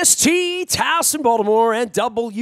WNST, Towson, Baltimore, and WNST.net.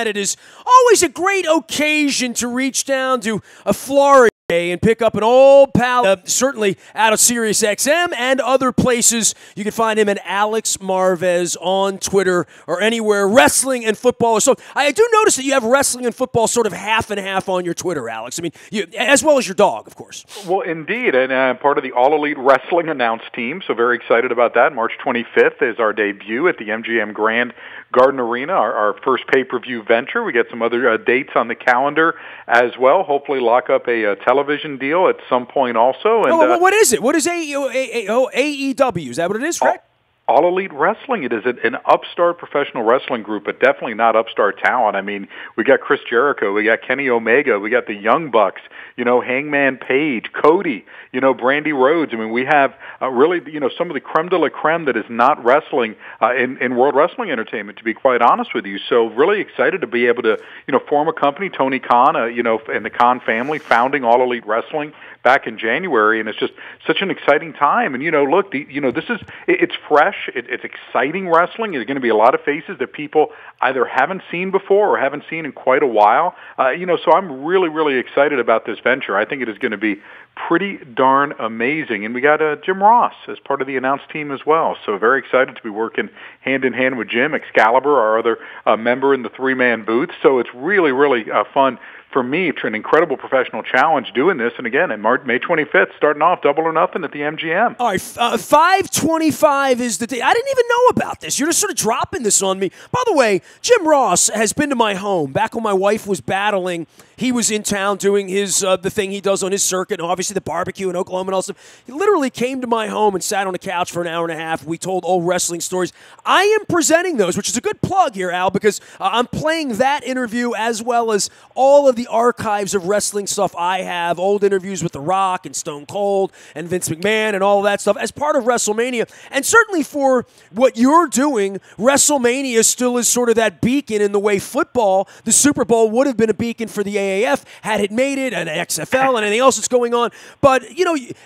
It is always a great occasion to reach down to a Florida and pick up an old pal, certainly out of Sirius XM and other places. You can find him at Alex Marvez on Twitter or anywhere, wrestling and football. So I do notice that you have wrestling and football sort of half and half on your Twitter, Alex. I mean, as well as your dog, of course. Well, indeed, and part of the All Elite Wrestling announced team, so very excited about that. March 25th is our debut at the MGM Grand Garden Arena, our first pay-per-view venture. We get some other dates on the calendar as well. Hopefully lock up a television deal at some point also. And, what is it? What is AEW? Is that what it is, Frank? All Elite Wrestling. It is an upstart professional wrestling group, but definitely not upstart talent. I mean, we got Chris Jericho, we got Kenny Omega, we got the Young Bucks, Hangman Page, Cody, Brandy Rhodes. I mean, we have really, some of the creme de la creme that is not wrestling in World Wrestling Entertainment, to be quite honest with you. So really excited to be able to, form a company, Tony Khan, and the Khan family founding All Elite Wrestling back in January, and it's just such an exciting time. And look, it's fresh, it's exciting wrestling. There's going to be a lot of faces that people either haven't seen before or haven't seen in quite a while. So I'm really, really excited about this venture. I think it is going to be pretty darn amazing. And we got Jim Ross as part of the announced team as well. So very excited to be working hand in hand with Jim, Excalibur, our other member in the three-man booth. So it's really, really fun for me, it's an incredible professional challenge doing this. And again, May 25th, starting off Double or Nothing at the MGM. All right, 5/25 is the day. I didn't even know about this. You're just sort of dropping this on me. By the way, Jim Ross has been to my home. Back when my wife was battling, he was in town doing his the thing he does on his circuit, and obviously the barbecue in Oklahoma and all stuff. He literally came to my home and sat on the couch for an hour and a half. We told old wrestling stories. I am presenting those, which is a good plug here, Al, because I'm playing that interview as well as all of the archives of wrestling stuff I have, old interviews with The Rock and Stone Cold and Vince McMahon and all of that stuff as part of WrestleMania. And certainly for what you're doing, WrestleMania still is sort of that beacon in the way football, the Super Bowl would have been a beacon for the AAF had it made it, and XFL and anything else that's going on. But,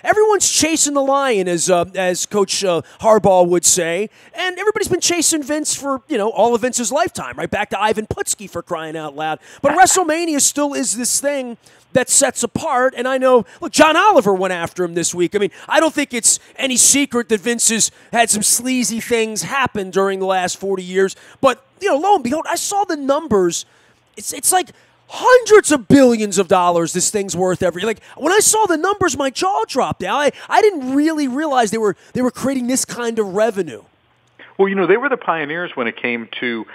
everyone's chasing the lion, as Coach Harbaugh would say, and everybody's been chasing Vince for, all of Vince's lifetime, right back to Ivan Putski for crying out loud. But WrestleMania still is this thing that sets apart, and I know, look, John Oliver went after him this week. I mean, I don't think it's any secret that Vince has had some sleazy things happen during the last 40 years, but, lo and behold, I saw the numbers. It's like hundreds of billions of dollars this thing's worth when I saw the numbers, my jaw dropped down. I didn't really realize they were creating this kind of revenue. Well, they were the pioneers when it came to,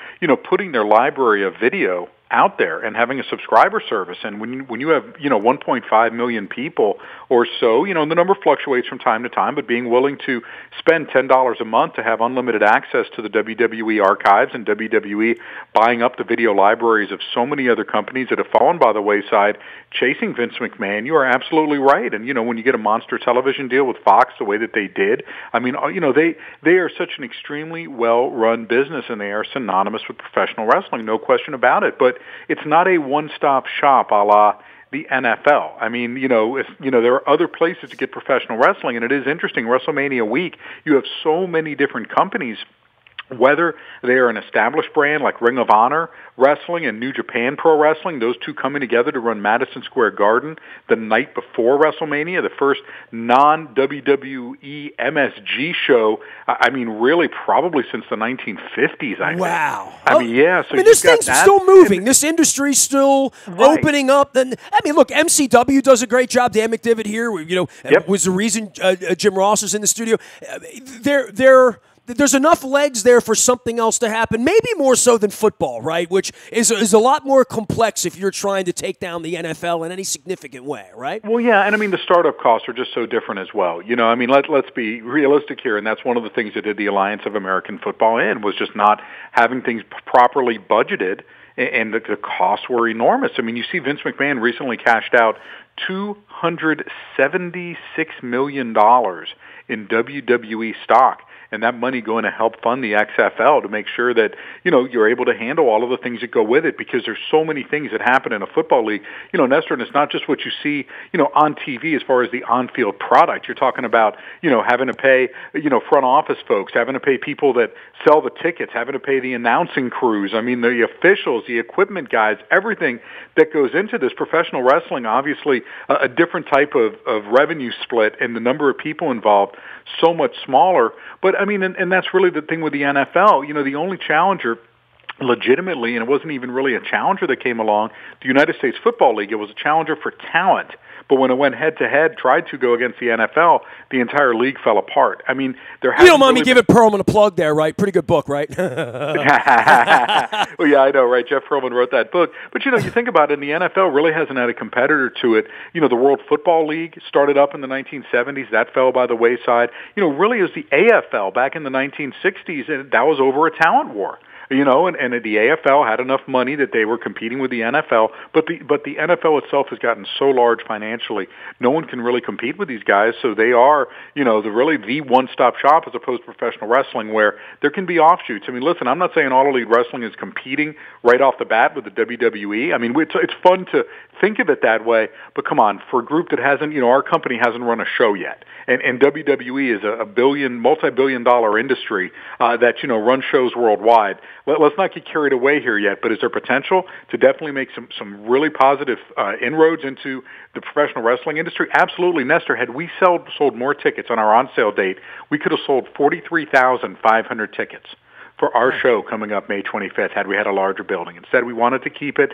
putting their library of video out there and having a subscriber service. And when you have 1.5 million people or so, the number fluctuates from time to time, but being willing to spend $10 a month to have unlimited access to the WWE archives and WWE buying up the video libraries of so many other companies that have fallen by the wayside chasing Vince McMahon, you are absolutely right. And when you get a monster television deal with Fox the way that they did, I mean, they are such an extremely well-run business, and they are synonymous with professional wrestling, no question about it. But it's not a one-stop shop a la the NFL. I mean, there are other places to get professional wrestling, and it is interesting. WrestleMania week, you have so many different companies, whether they are an established brand like Ring of Honor Wrestling and New Japan Pro Wrestling, those two coming together to run Madison Square Garden the night before WrestleMania, the first non-WWE MSG show, I mean, really probably since the 1950s, I think. Wow. I mean, yeah. So this thing's still moving. This industry's still opening up. And look, MCW does a great job. Dan McDivitt here, was the reason Jim Ross is in the studio. There's enough legs there for something else to happen, maybe more so than football, right? Which is a lot more complex if you're trying to take down the NFL in any significant way, right? Well, yeah, and I mean, the startup costs are just so different as well. I mean, let's be realistic here, and that's one of the things that did the Alliance of American Football in, was just not having things properly budgeted, and the costs were enormous. I mean, you see Vince McMahon recently cashed out $276 million in WWE stock. and that money going to help fund the XFL to make sure that, you're able to handle all of the things that go with it, because there's so many things that happen in a football league. Nestor, and it's not just what you see, on TV as far as the on-field product. You're talking about, having to pay, front office folks, having to pay people that sell the tickets, having to pay the announcing crews. I mean, the officials, the equipment guys, everything that goes into this. Professional wrestling, obviously, a different type of revenue split, and the number of people involved so much smaller. But, I mean, and that's really the thing with the NFL. The only challenger legitimately, and it wasn't even really a challenger that came along, the United States Football League. It was a challenger for talent. But when it went head-to-head, tried to go against the NFL, the entire league fell apart. I mean, there You don't mind me giving Perlman a plug there, right? Pretty good book, right? Well, yeah, I know, right? Jeff Perlman wrote that book. But, you think about it, and the NFL really hasn't had a competitor to it. The World Football League started up in the 1970s. That fell by the wayside. Really, it was the AFL back in the 1960s, and that was over a talent war. And the AFL had enough money that they were competing with the NFL, but the NFL itself has gotten so large financially, no one can really compete with these guys. So they are, the one-stop shop as opposed to professional wrestling, where there can be offshoots. I mean, listen, I'm not saying All Elite Wrestling is competing right off the bat with the WWE. I mean, it's fun to think of it that way, but come on, for a group that hasn't, our company hasn't run a show yet, and WWE is a multi-billion-dollar industry that runs shows worldwide. Let's not get carried away here yet, but is there potential to definitely make some really positive inroads into the professional wrestling industry? Absolutely, Nestor. Had we sold more tickets on our on-sale date, we could have sold 43,500 tickets for our show coming up May 25th had we had a larger building. Instead, we wanted to keep it,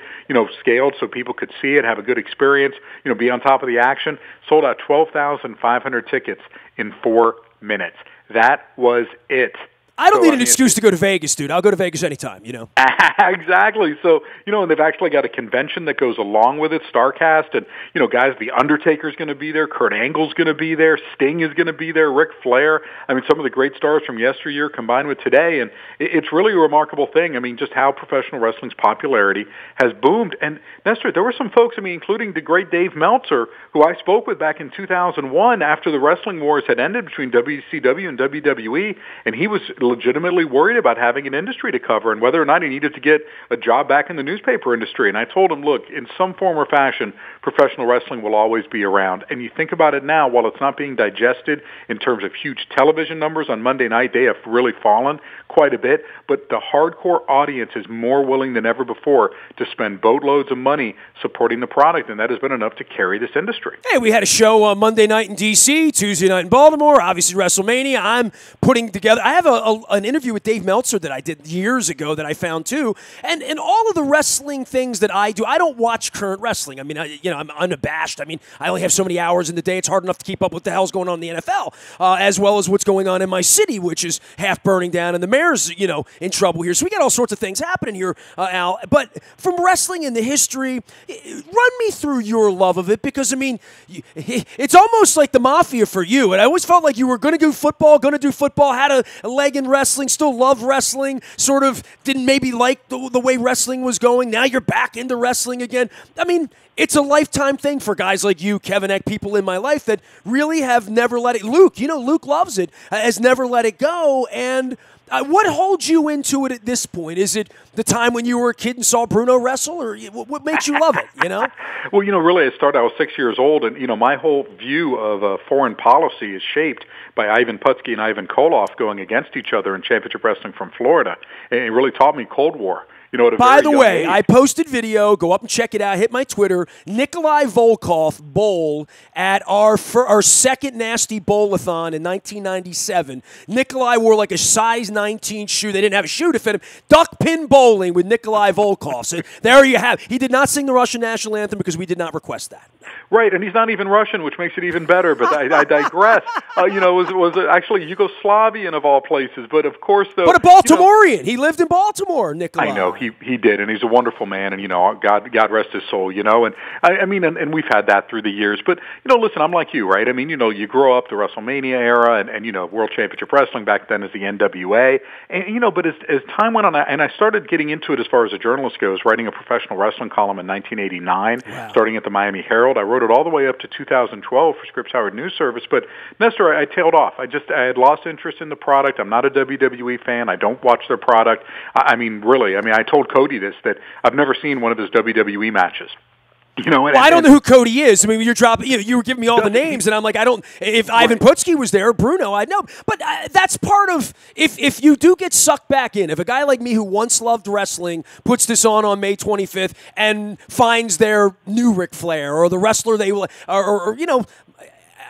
scaled so people could see it, have a good experience, be on top of the action. Sold out 12,500 tickets in 4 minutes. That was it. I don't need an excuse to go to Vegas, dude. I'll go to Vegas anytime, Exactly. So, and they've actually got a convention that goes along with it, StarCast, and, guys, The Undertaker's going to be there, Kurt Angle's going to be there, Sting is going to be there, Ric Flair. I mean, some of the great stars from yesteryear combined with today, and it's really a remarkable thing. I mean, just how professional wrestling's popularity has boomed. And, Nestor, there were some folks, including the great Dave Meltzer, who I spoke with back in 2001 after the wrestling wars had ended between WCW and WWE, and he was legitimately worried about having an industry to cover and whether or not he needed to get a job back in the newspaper industry. And I told him, look, in some form or fashion, professional wrestling will always be around. And you think about it now, while it's not being digested in terms of huge television numbers on Monday night, they have really fallen quite a bit. But the hardcore audience is more willing than ever before to spend boatloads of money supporting the product, and that has been enough to carry this industry. Hey, we had a show on Monday night in D.C., Tuesday night in Baltimore, obviously WrestleMania. I'm putting together – I have an interview with Dave Meltzer that I did years ago that I found too, and all of the wrestling things that I do, I don't watch current wrestling. I mean, I'm unabashed. I mean, I only have so many hours in the day. It's hard enough to keep up with what the hell's going on in the NFL, as well as what's going on in my city, which is half burning down, and the mayor's, in trouble here. So we got all sorts of things happening here, Al. But from wrestling and the history, run me through your love of it, because, I mean, it's almost like the mafia for you. And I always felt like you were going to do football, had a leg in wrestling, still love wrestling, sort of didn't maybe like the way wrestling was going. Now you're back into wrestling again. I mean, it's a lifetime thing for guys like you, Kevin Eck, people in my life that really have never let it. Luke loves it, has never let it go. And what holds you into it at this point? Is it the time when you were a kid and saw Bruno wrestle, or what makes you love it, Well, really, I was 6 years old, and, my whole view of foreign policy is shaped by Ivan Putski and Ivan Koloff going against each other in championship wrestling from Florida. And it really taught me Cold War. By the way, I posted video. Go up and check it out. Hit my Twitter. Nikolai Volkov Bowl at our second Nasty Bowl-a-thon in 1997. Nikolai wore like a size 19 shoe. They didn't have a shoe to fit him. Duck pin bowling with Nikolai Volkov. So there you have. He did not sing the Russian national anthem because we did not request that. Right, and he's not even Russian, which makes it even better. But I digress. It was actually Yugoslavian of all places. But of course, though. But a Baltimorean. He lived in Baltimore, Nikolai. I know. he did, and he's a wonderful man, and God rest his soul, and I mean, and we've had that through the years. But listen, I'm like you, right? I mean, you grow up the WrestleMania era, and World Championship Wrestling back then as the NWA, and but as time went on, and I started getting into it as far as a journalist goes, writing a professional wrestling column in 1989, starting at the Miami Herald. I wrote it all the way up to 2012 for Scripps Howard News Service. But Nestor, I tailed off. I had lost interest in the product. I'm not a WWE fan. I don't watch their product. I mean, really. I mean, I told Cody this, that I've never seen one of his WWE matches. I don't know who Cody is. I mean, you're dropping. You were giving me all the names, and I'm like, I don't. If Ivan Putski was there, Bruno, I'd know. But that's part of if you do get sucked back in. If a guy like me who once loved wrestling puts this on May 25th and finds their new Ric Flair or the wrestler they or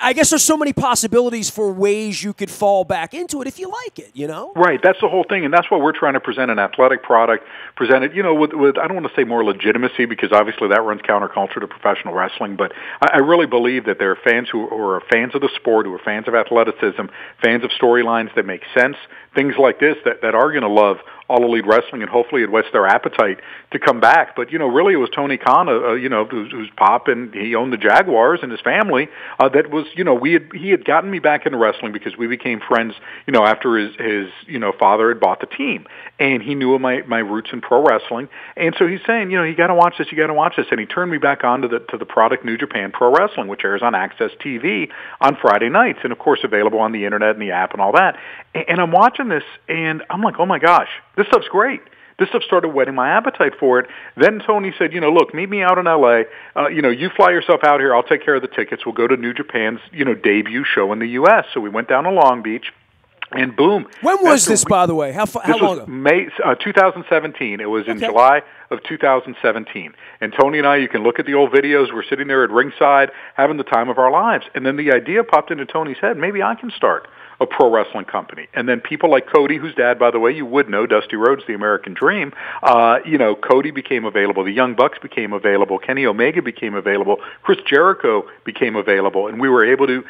I guess there's so many possibilities for ways you could fall back into it if you like it, Right, that's the whole thing, and that's why we're trying to present an athletic product, present it, with I don't want to say more legitimacy, because obviously that runs counterculture to professional wrestling, but I really believe that there are fans who are fans of the sport, who are fans of athleticism, fans of storylines that make sense, things like this that are going to love All Elite Wrestling, and hopefully it whets their appetite to come back. But, really it was Tony Khan, who's pop, and he owned the Jaguars, and his family, that was, he had gotten me back into wrestling because we became friends, after his father had bought the team. And he knew of my roots in pro wrestling. And so he's saying, you got to watch this, you got to watch this. And he turned me back on to the product New Japan Pro Wrestling, which airs on Access TV on Friday nights, and of course available on the internet and the app and all that. And I'm watching this, and I'm like, oh my gosh, this stuff's great. This stuff started whetting my appetite for it. Then Tony said, look, meet me out in L.A. You fly yourself out here. I'll take care of the tickets. We'll go to New Japan's, debut show in the U.S. So we went down to Long Beach. And boom. When was this, by the way? How long ago? May 2017. It was in July of 2017. And Tony and I, you can look at the old videos. We're sitting there at ringside having the time of our lives. And then the idea popped into Tony's head, maybe I can start a pro wrestling company. And then people like Cody, whose dad, by the way, you would know, Dusty Rhodes, the American Dream, Cody became available. The Young Bucks became available. Kenny Omega became available. Chris Jericho became available. And we were able to,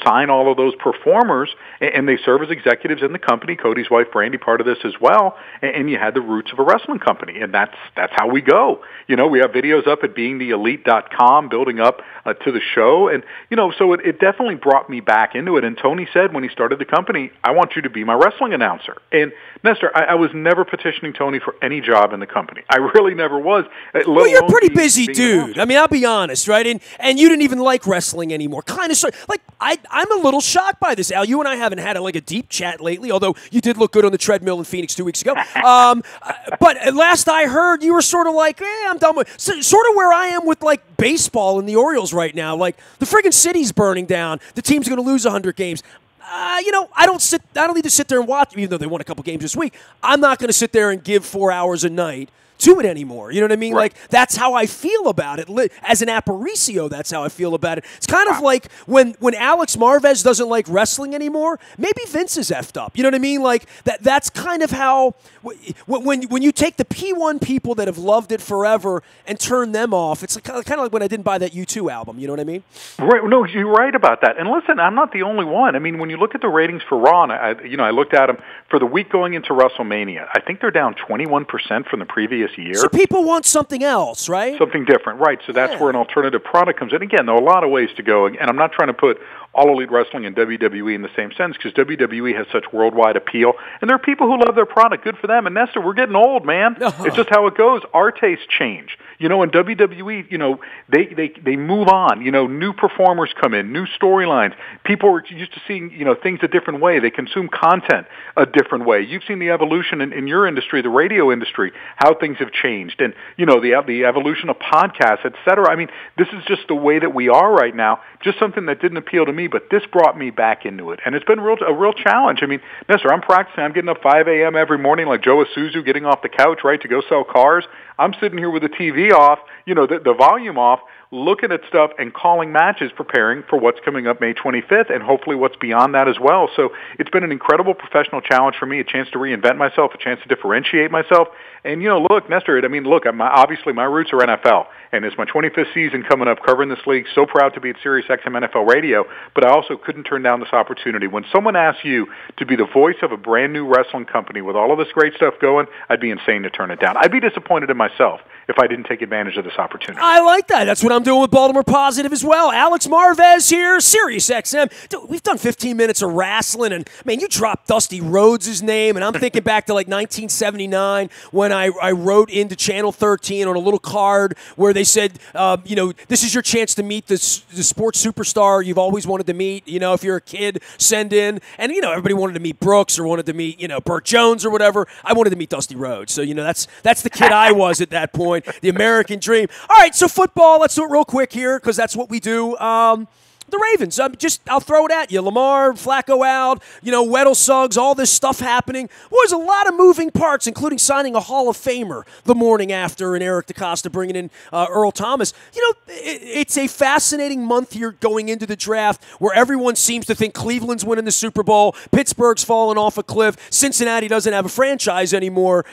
sign all of those performers, and they serve as executives in the company. Cody's wife, Brandy, part of this as well. And you had the roots of a wrestling company. And that's how we go. We have videos up at beingtheelite.com, building up to the show. And, so it definitely brought me back into it. And Tony said when he started the company, I want you to be my wrestling announcer. And Nestor, I was never petitioning Tony for any job in the company. I really never was. Well, you're a pretty busy dude. I mean, I'll be honest, right? And you didn't even like wrestling anymore. Kind of, like, I'm a little shocked by this, Al. You and I haven't had a deep chat lately, although you did look good on the treadmill in Phoenix 2 weeks ago. But last I heard, you were sort of like, I'm done with, sort of where I am with baseball and the Orioles right now. Like, the friggin' city's burning down. The team's going to lose 100 games. I don't need to sit there and watch, even though they won a couple games this week. I'm not going to sit there and give 4 hours a night to it anymore. You know what I mean? Right. That's how I feel about it. As an Aparicio, that's how I feel about it. It's kind of like when Alex Marvez doesn't like wrestling anymore, maybe Vince is effed up. You know what I mean? That's kind of how, when you take the P1 people that have loved it forever and turn them off, it's kind of like when I didn't buy that U2 album. You know what I mean? Right. No, you're right about that. And listen, I'm not the only one. I mean, when you look at the ratings for Raw, and I looked at them for the week going into WrestleMania, I think they're down 21% from the previous year. So people want something else, right? Something different, right. So that's where an alternative product comes in. Again, there are a lot of ways to go, and I'm not trying to put All Elite Wrestling and WWE in the same sense, because WWE has such worldwide appeal, and there are people who love their product. Good for them. And Nestor, we're getting old, man. It's just how it goes. Our tastes change. In WWE, they move on. New performers come in, new storylines. People are used to seeing, things a different way. They consume content a different way. You've seen the evolution in your industry, the radio industry, how things have changed, and the evolution of podcasts, et cetera. I mean, this is just the way that we are right now. Just something that didn't appeal to me, but this brought me back into it, and it's been a real challenge. I mean, Nestor, I'm practicing. I'm getting up 5 a.m. every morning, like Joe Isuzu, getting off the couch, right, to go sell cars. I'm sitting here with the TV off, the volume off, looking at stuff and calling matches, preparing for what's coming up May 25th, and hopefully what's beyond that as well. So it's been an incredible professional challenge for me, a chance to reinvent myself, a chance to differentiate myself. And, look, Nestor, obviously my roots are NFL, and it's my 25th season coming up covering this league. So proud to be at Sirius XM NFL Radio, but I also couldn't turn down this opportunity. When someone asks you to be the voice of a brand new wrestling company with all of this great stuff going, I'd be insane to turn it down. I'd be disappointed in myself if I didn't take advantage of this opportunity. I like that. That's what I'm doing with Baltimore Positive as well. Alex Marvez here, Sirius XM. Dude, we've done 15 minutes of wrestling, and, man, you dropped Dusty Rhodes' name, and I'm thinking back to, 1979 when I wrote into Channel 13 on a little card where they said, this is your chance to meet the sports superstar you've always wanted to meet. If you're a kid, send in. And, everybody wanted to meet Brooks or wanted to meet, Burt Jones or whatever. I wanted to meet Dusty Rhodes. So, that's the kid I was at that point. The American dream. All right, so football, let's do it real quick here because that's what we do. The Ravens, I'll throw it at you. Lamar, Flacco out, Weddle, Suggs, all this stuff happening. Well, there's a lot of moving parts, including signing a Hall of Famer the morning after and Eric DeCosta bringing in Earl Thomas. It's a fascinating month here going into the draft where everyone seems to think Cleveland's winning the Super Bowl, Pittsburgh's falling off a cliff, Cincinnati doesn't have a franchise anymore.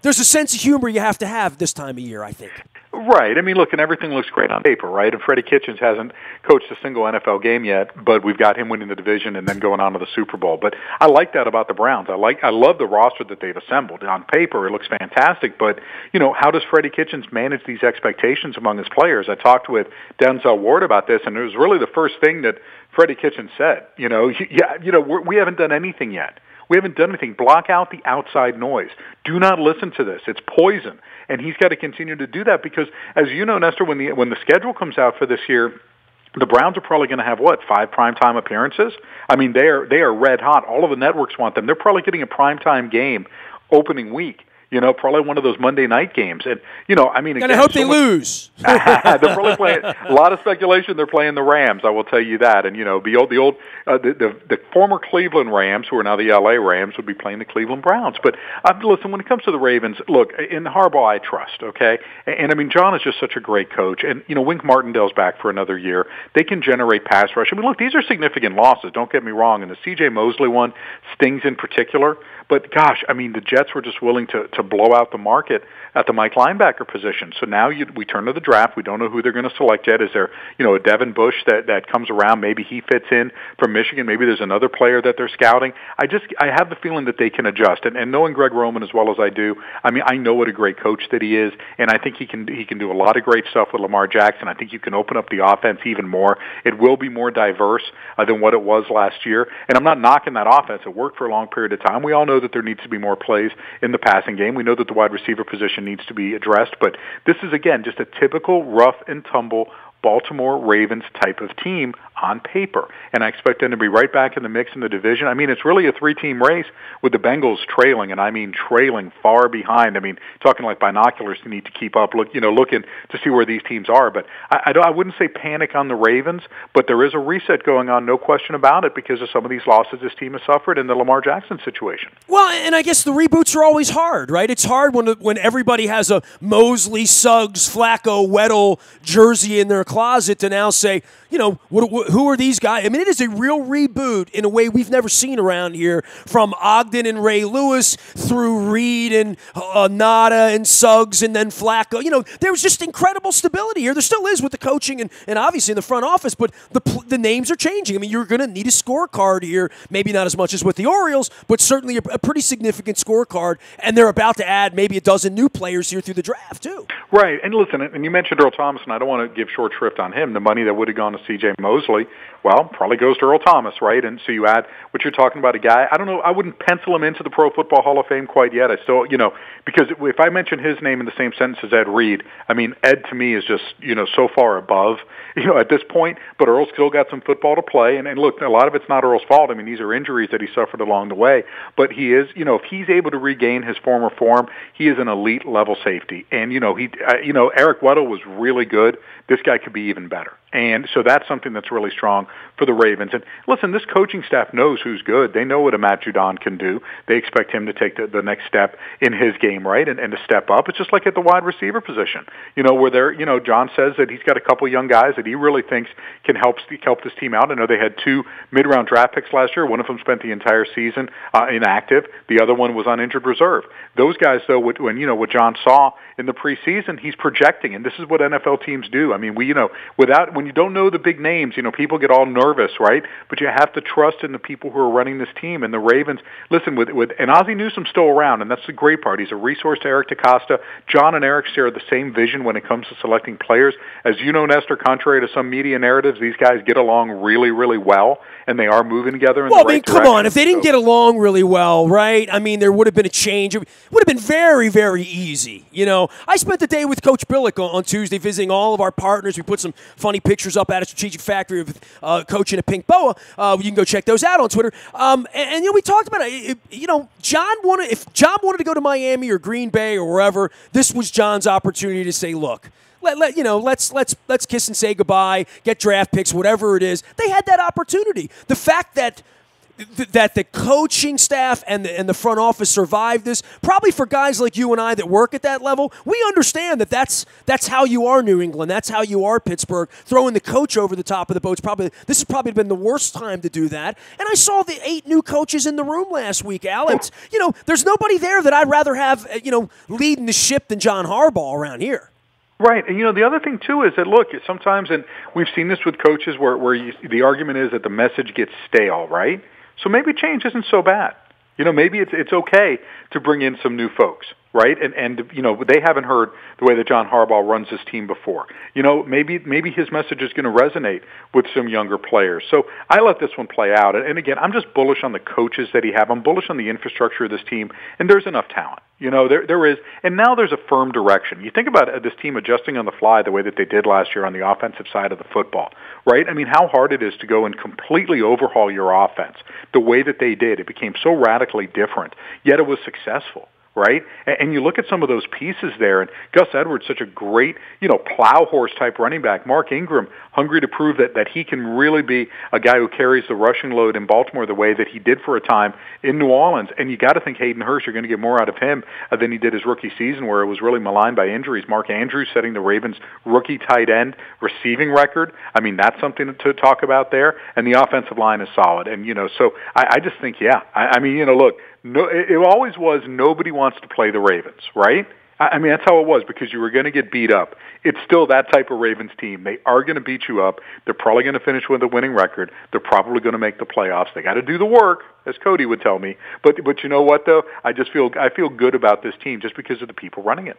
There's a sense of humor you have to have this time of year, I think. Right. Look, and everything looks great on paper, right? And Freddie Kitchens hasn't coached a single NFL game yet, but we've got him winning the division and then going on to the Super Bowl. But I like that about the Browns. I love the roster that they've assembled. On paper, it looks fantastic, but, how does Freddie Kitchens manage these expectations among his players? I talked with Denzel Ward about this, and it was really the first thing that Freddie Kitchens said. We haven't done anything yet. We haven't done anything. Block out the outside noise. Do not listen to this. It's poison. And he's got to continue to do that because, as you know, Nestor, when the schedule comes out for this year, the Browns are probably going to have, 5 primetime appearances? They are red hot. All of the networks want them. They're probably getting a primetime game opening week. Probably one of those Monday night games. And, I hope they lose. They're probably playing a lot of speculation. They're playing the Rams. I will tell you that. And, the former Cleveland Rams, who are now the LA Rams, would be playing the Cleveland Browns. But listen, when it comes to the Ravens, look, in Harbaugh, I trust, okay? And John is just such a great coach. And, Wink Martindale's back for another year. They can generate pass rush. Look, these are significant losses. Don't get me wrong. And the C.J. Mosley one stings in particular. But, gosh, the Jets were just willing to blow out the market at the Mike linebacker position. So now we turn to the draft. We don't know who they're going to select yet. Is there, a Devin Bush that comes around? Maybe he fits in from Michigan. Maybe there's another player that they're scouting. I have the feeling that they can adjust. And knowing Greg Roman as well as I do, I know what a great coach that he is, and I think he can do a lot of great stuff with Lamar Jackson. I think you can open up the offense even more. It will be more diverse than what it was last year. And I'm not knocking that offense. It worked for a long period of time. We all know that there needs to be more plays in the passing game. We know that the wide receiver position needs to be addressed, but this is, again, just a typical rough and tumble Baltimore Ravens type of team on paper. And I expect them to be right back in the mix in the division. It's really a 3-team race with the Bengals trailing, and trailing far behind. Talking like binoculars to need to keep up, looking to see where these teams are. But I wouldn't say panic on the Ravens, but there is a reset going on, no question about it, because of some of these losses this team has suffered in the Lamar Jackson situation. Well, and I guess the reboots are always hard, right? It's hard when everybody has a Mosley, Suggs, Flacco, Weddle jersey in their closet to now say, who are these guys? It is a real reboot in a way we've never seen around here, from Ogden and Ray Lewis through Reed and Nada and Suggs and then Flacco. There was just incredible stability here. There still is with the coaching and obviously in the front office, but the names are changing. You're going to need a scorecard here, maybe not as much as with the Orioles, but certainly a pretty significant scorecard, and they're about to add maybe a dozen new players here through the draft, too. Right, and listen, and you mentioned Earl Thomas, and I don't want to give short shrift on him. The money that would have gone to C.J. Mosley, well, probably goes to Earl Thomas, right? And so you add what you're talking about, a guy, I don't know, I wouldn't pencil him into the Pro Football Hall of Fame quite yet. I still, because if I mention his name in the same sentence as Ed Reed, Ed to me is just, so far above, at this point, but Earl's still got some football to play. And look, a lot of it's not Earl's fault. These are injuries that he suffered along the way. But he is, if he's able to regain his former form, he is an elite level safety. And, Eric Weddle was really good. This guy could be even better. And so that's something that's really strong for the Ravens. And listen, this coaching staff knows who's good. They know what a Matt Judon can do. They expect him to take the next step in his game, right, and to step up. It's just like at the wide receiver position, where they're, John says that he's got a couple young guys that he really thinks can help this team out. I know they had 2 mid-round draft picks last year. One of them spent the entire season inactive. The other one was on injured reserve. Those guys, though, what John saw in the preseason, he's projecting, and this is what NFL teams do. I mean, when you don't know the big names, people get all nervous, right? But you have to trust in the people who are running this team. And the Ravens, listen, and Ozzie Newsome's still around, and that's the great part. He's a resource to Eric DeCosta. John and Eric share the same vision when it comes to selecting players. As you know, Nestor, contrary to some media narratives, these guys get along really, really well, and they are moving together in the right direction. Come on. If they didn't get along really well, right, there would have been a change. It would have been very, very easy. I spent the day with Coach Billick on Tuesday visiting all of our partners. We put some funny pictures up at a Strategic Factory with Coach in a pink boa. You can go check those out on Twitter. And we talked about it. If John wanted to go to Miami or Green Bay or wherever, this was John's opportunity to say, look, let's kiss and say goodbye, get draft picks, whatever it is. They had that opportunity. The fact that the coaching staff and the front office survived this, probably for guys like you and I that work at that level, we understand that's how you are New England, that's how you are Pittsburgh. Throwing the coach over the top of the boat, this has probably been the worst time to do that. And I saw the 8 new coaches in the room last week, Alex. There's nobody there that I'd rather have, leading the ship than John Harbaugh around here. Right, and the other thing too is that look, sometimes, and we've seen this with coaches where the argument is that the message gets stale, right? So maybe change isn't so bad. Maybe it's okay to bring in some new folks, right? And they haven't heard the way that John Harbaugh runs his team before. Maybe his message is going to resonate with some younger players. So I let this one play out. And again, I'm just bullish on the coaches that he have. I'm bullish on the infrastructure of this team, and there's enough talent. There is, and now there's a firm direction. You think about this team adjusting on the fly the way that they did last year on the offensive side of the football, right? How hard it is to go and completely overhaul your offense the way that they did. It became so radically different, yet it was successful. Right? And you look at some of those pieces there, and Gus Edwards, such a great, plow horse type running back. Mark Ingram, hungry to prove that he can really be a guy who carries the rushing load in Baltimore the way that he did for a time in New Orleans. And you got to think Hayden Hurst, you're going to get more out of him than he did his rookie season, where it was really maligned by injuries. Mark Andrews setting the Ravens' rookie tight end receiving record. That's something to talk about there. And the offensive line is solid. And, so I just think, look, no, it always was nobody wants to play the Ravens, right? That's how it was, because you were going to get beat up. It's still that type of Ravens team. They are going to beat you up. They're probably going to finish with a winning record. They're probably going to make the playoffs. They got to do the work, as Cody would tell me. But you know what, though? I feel good about this team just because of the people running it.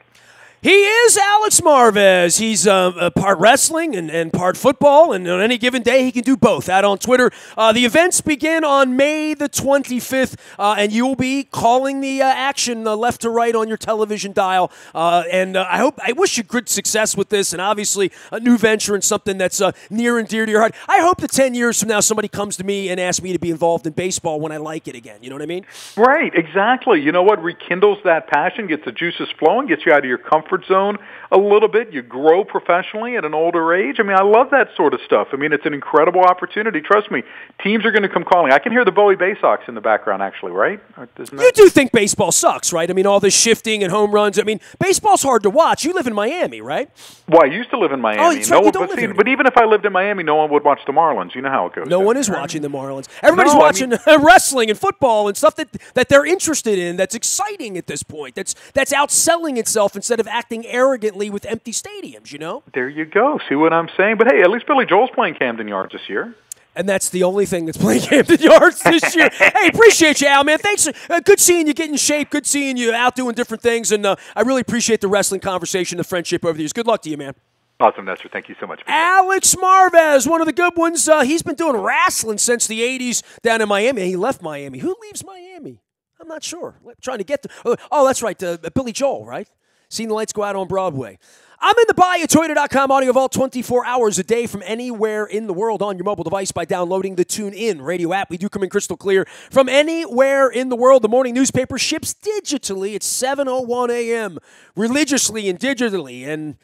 He is Alex Marvez. He's part wrestling and part football, and on any given day he can do both. Out on Twitter. The events begin on May the 25th, and you will be calling the action left to right on your television dial. I wish you good success with this, and obviously a new venture and something that's near and dear to your heart. I hope that 10 years from now somebody comes to me and asks me to be involved in baseball when I like it again. You know what I mean? Right, exactly. You know what? Rekindles that passion, gets the juices flowing, gets you out of your comfort zone a little bit. You grow professionally at an older age. I love that sort of stuff. It's an incredible opportunity. Trust me, teams are going to come calling. I can hear the Bowie Bay Sox in the background, actually, right? You do think baseball sucks, right? All this shifting and home runs. Baseball's hard to watch. You live in Miami, right? Well, I used to live in Miami. Oh, that's right. But even if I lived in Miami, no one would watch the Marlins. You know how it goes. No one is watching the Marlins. Everybody's watching wrestling and football and stuff that they're interested in, that's exciting at this point, that's outselling itself instead of acting arrogantly with empty stadiums, There you go. See what I'm saying? But hey, at least Billy Joel's playing Camden Yards this year. And that's the only thing that's playing Camden Yards this year. Hey, appreciate you, Al, man. Thanks. Good seeing you get in shape. Good seeing you out doing different things. And I really appreciate the wrestling conversation, the friendship over the years. Good luck to you, man. Awesome, Nestor. Thank you so much. Alex Marvez, one of the good ones. He's been doing wrestling since the 80s down in Miami. He left Miami. Who leaves Miami? I'm not sure. I'm trying to get to. Oh, that's right. Billy Joel, right? Seeing the lights go out on Broadway. I'm in the BuyAToyota.com audio vault 24 hours a day from anywhere in the world on your mobile device by downloading the TuneIn radio app. We do come in crystal clear from anywhere in the world. The morning newspaper ships digitally at 7:01 a.m. religiously and digitally. And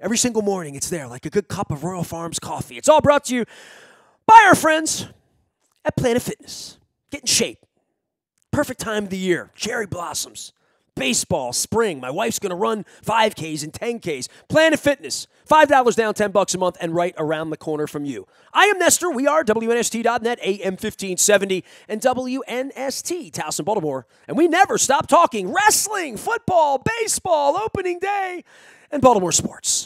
Every single morning, it's there like a good cup of Royal Farms coffee. It's all brought to you by our friends at Planet Fitness. Get in shape. Perfect time of the year. Cherry blossoms. Baseball, spring. My wife's going to run 5Ks and 10Ks. Planet Fitness. $5 down, $10 a month, and right around the corner from you. I am Nestor. We are WNST.net, AM 1570, and WNST, Towson, Baltimore. And we never stop talking wrestling, football, baseball, opening day, and Baltimore sports.